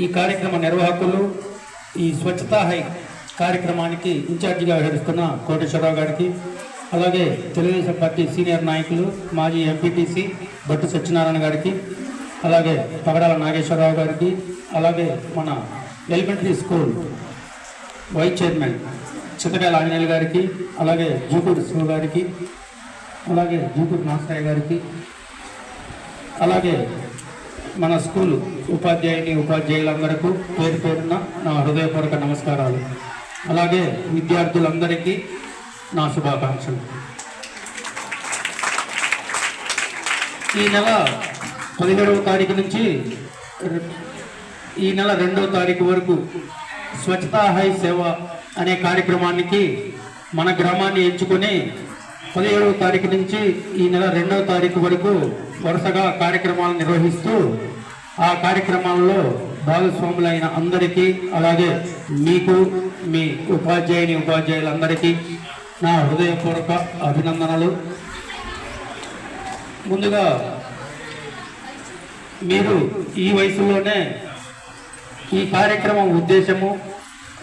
ఈ కార్యక్రమ నిర్వాహకులు, ఈ స్వచ్ఛతా హై కార్యక్రమానికి ఇన్ఛార్జిగా వ్యవహరిస్తున్న కోటేశ్వరరావు గారికి, అలాగే తెలుగుదేశం పార్టీ సీనియర్ నాయకులు మాజీ ఎంపీటీసీ బట్టు సత్యనారాయణ గారికి, అలాగే పగడాల నాగేశ్వరరావు గారికి, అలాగే మన elementary school vice chairman Chittakayala Anjaneyulu గారికి, అలాగే జూపూడి శివ గారికి, అలాగే జూపూడి నాగయ్య గారికి, అలాగే మన స్కూల్ ఉపాధ్యాయులందరికీ పేరు పేరున నా హృదయపూర్వక నమస్కారాలు. అలాగే విద్యార్థులందరికీ నా శుభాకాంక్షలు. ఈ నెల 17వ తారీఖు నుంచి ఈ నెల 2వ తారీఖు వరకు స్వచ్ఛతా హై సేవ అనే కార్యక్రమానికి మన గ్రామాన్ని ఎంచుకొని 17వ తారీఖు నుంచి ఈ నెల 2వ తారీఖు వరకు వరుసగా కార్యక్రమాలు నిర్వహిస్తూ ఆ కార్యక్రమాల్లో భాగస్వాములైన అందరికీ, అలాగే మీకు, మీ ఉపాధ్యాయులందరికీ నా హృదయపూర్వక అభినందనలు. ముందుగా మీరు ఈ వయసులోనే ఈ కార్యక్రమం ఉద్దేశము,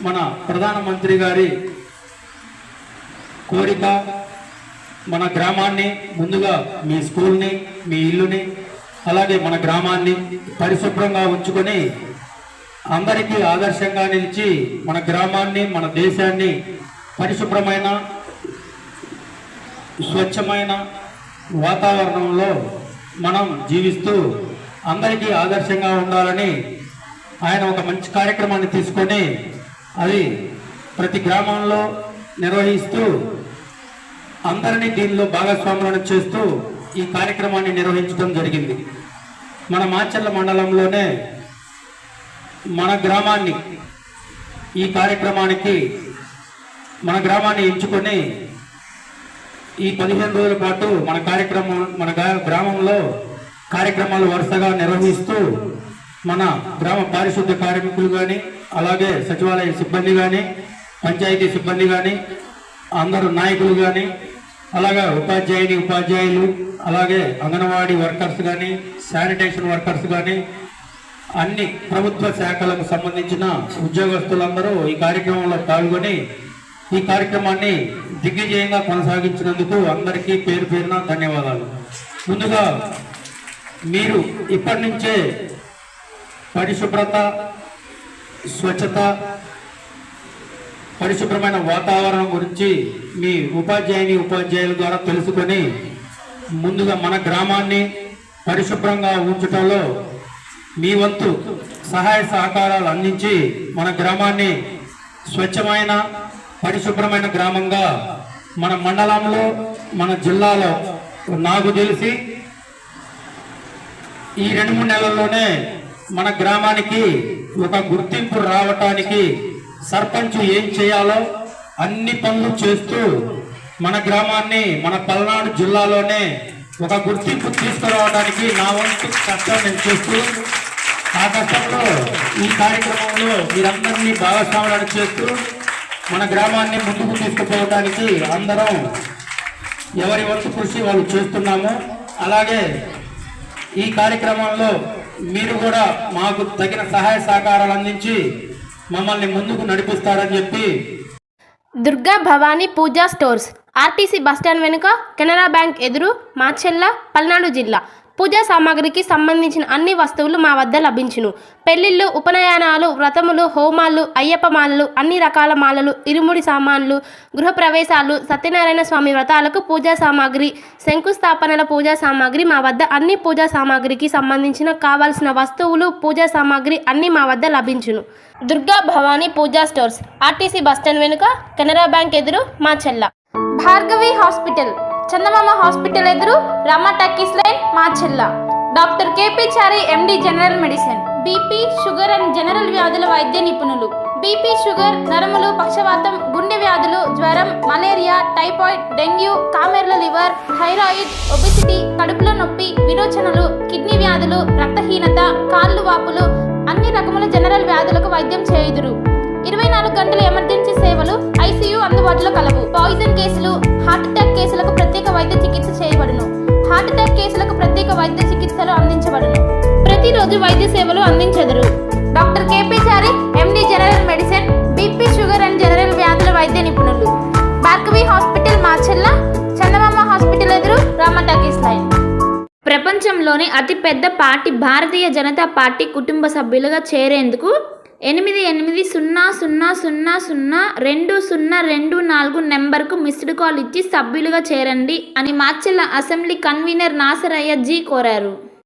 మన ప్రధానమంత్రి గారి కోరిక, మన గ్రామాన్ని, ముందుగా మీ స్కూల్ని, మీ ఇల్లుని, అలాగే మన గ్రామాన్ని పరిశుభ్రంగా ఉంచుకొని అందరికీ ఆదర్శంగా నిలిచి మన గ్రామాన్ని, మన దేశాన్ని పరిశుభ్రమైన స్వచ్ఛమైన వాతావరణంలో మనం జీవిస్తూ అందరికీ ఆదర్శంగా ఉండాలని ఆయన ఒక మంచి కార్యక్రమాన్ని తీసుకొని అది ప్రతి గ్రామంలో నిర్వహిస్తూ అందరినీ దీనిలో భాగస్వాములను చేస్తూ ఈ కార్యక్రమాన్ని నిర్వహించడం జరిగింది. మన మాచర్ల మండలంలోనే మన గ్రామాన్ని ఈ కార్యక్రమానికి మన గ్రామాన్ని ఎంచుకొని ఈ 15 రోజుల పాటు మన గ్రామంలో కార్యక్రమాలు వరుసగా నిర్వహిస్తూ మన గ్రామ పారిశుద్ధ్య కార్మికులు కానీ, అలాగే సచివాలయ సిబ్బంది కానీ, పంచాయతీ సిబ్బంది కానీ, అందరూ నాయకులు కానీ, అలాగే ఉపాధ్యాయులు, అలాగే అంగన్వాడీ వర్కర్స్ కానీ, శానిటేషన్ వర్కర్స్ కానీ, అన్ని ప్రభుత్వ శాఖలకు సంబంధించిన ఉద్యోగస్తులందరూ ఈ కార్యక్రమంలో పాల్గొని ఈ కార్యక్రమాన్ని దిగ్విజయంగా కొనసాగించినందుకు అందరికీ పేరు పేరున ధన్యవాదాలు. ముందుగా మీరు ఇప్పటి నుంచే పరిశుభ్రత, స్వచ్ఛత, పరిశుభ్రమైన వాతావరణం గురించి మీ ఉపాధ్యాయుల ద్వారా తెలుసుకొని ముందుగా మన గ్రామాన్ని పరిశుభ్రంగా ఉంచడంలో మీ వంతు సహాయ సహకారాలు అందించి మన గ్రామాన్ని స్వచ్ఛమైన పరిశుభ్రమైన గ్రామంగా మన మండలంలో, మన జిల్లాలో నాకు తెలిసి ఈ 2-3 నెలల్లోనే మన గ్రామానికి ఒక గుర్తింపు రావటానికి సర్పంచ్ ఏం చేయాలో అన్ని పనులు చేస్తూ మన గ్రామాన్ని మన పల్నాడు జిల్లాలోనే ఒక గుర్తింపు తీసుకురావడానికి నా వంతు కష్టం నేను చేస్తూ ఆ కష్టంలో ఈ కార్యక్రమంలో మీరందరినీ భాగస్వాములను చేస్తూ మన గ్రామాన్ని ముందుకు తీసుకుపోవడానికి అందరం ఎవరి వంతు కృషి వాళ్ళు చేస్తున్నాము. అలాగే ఈ కార్యక్రమంలో మీరు కూడా మాకు తగిన సహాయ సహకారాలు అందించి మమ్మల్ని ముందుకు నడిపిస్తారని చెప్పి. Durga Bhavani Puja stores, RTC bus stand వెనుక, కెనరా బ్యాంక్ ఎదురు, మాచెల్ల, పల్నాడు జిల్లా. పూజా సామాగ్రికి సంబంధించిన అన్ని వస్తువులు మా వద్ద లభించును. పెళ్లిళ్ళు, ఉపనయనాలు, వ్రతములు, హోమాలు, అయ్యప్ప మాలలు, అన్ని రకాల మాలలు, ఇరుముడి సామాన్లు, గృహప్రవేశాలు, సత్యనారాయణ స్వామి వ్రతాలకు పూజా సామాగ్రి, శంకుస్థాపనల పూజా సామాగ్రి మా వద్ద అన్ని పూజా సామాగ్రికి సంబంధించిన కావాల్సిన వస్తువులు, పూజా సామాగ్రి అన్నీ మా వద్ద లభించును. Durga Bhavani Puja stores, RTC bus stand వెనుక, కెనరా బ్యాంక్ ఎదురు, మాచెల్ల. భార్గవి హాస్పిటల్, చందమామ హాస్పిటల్ ఎదురు, Rama talkies line, Macherla. Doctor KP Chari, MD, general medicine. BP, sugar and general వ్యాధుల వైద్య నిపుణులు. బీపీ, షుగర్, నరములు, పక్షవాతం, గుండె వ్యాధులు, జ్వరం, మలేరియా, టైఫాయిడ్, డెంగ్యూ, కామెర్ల లివర్, థైరాయిడ్, ఒబెసిటీ, కడుపులో నొప్పి, విరోచనలు, కిడ్నీ వ్యాధులు, రక్తహీనత, కాళ్ళు వాపులు, అన్ని రకముల జనరల్ వ్యాధులకు వైద్యం చేయుదురు. 24 గంటల ఎమర్జెన్సీ సేవలు, ఐసీయూ అందుబాటులో కలవు. పాయిజన్ కేసులు, హార్ట్ అటాక్ కేసులకు ప్రత్యేక వైద్య చికిత్స చేయబడును. హార్ట్ అటాక్ కేసులకు ప్రత్యేక వైద్య చికిత్సలు అందించబడును. ప్రతిరోజు వైద్య సేవలు అందించెదరు. డాక్టర్ ప్రపంచంలోని అతిపెద్ద పార్టీ భారతీయ జనతా పార్టీ కుటుంబ సభ్యులుగా చేరేందుకు 8800002024 నెంబర్కు మిస్డ్ కాల్ ఇచ్చి సభ్యులుగా చేరండి అని Macherla assembly convener Nasaraiah G కోరారు.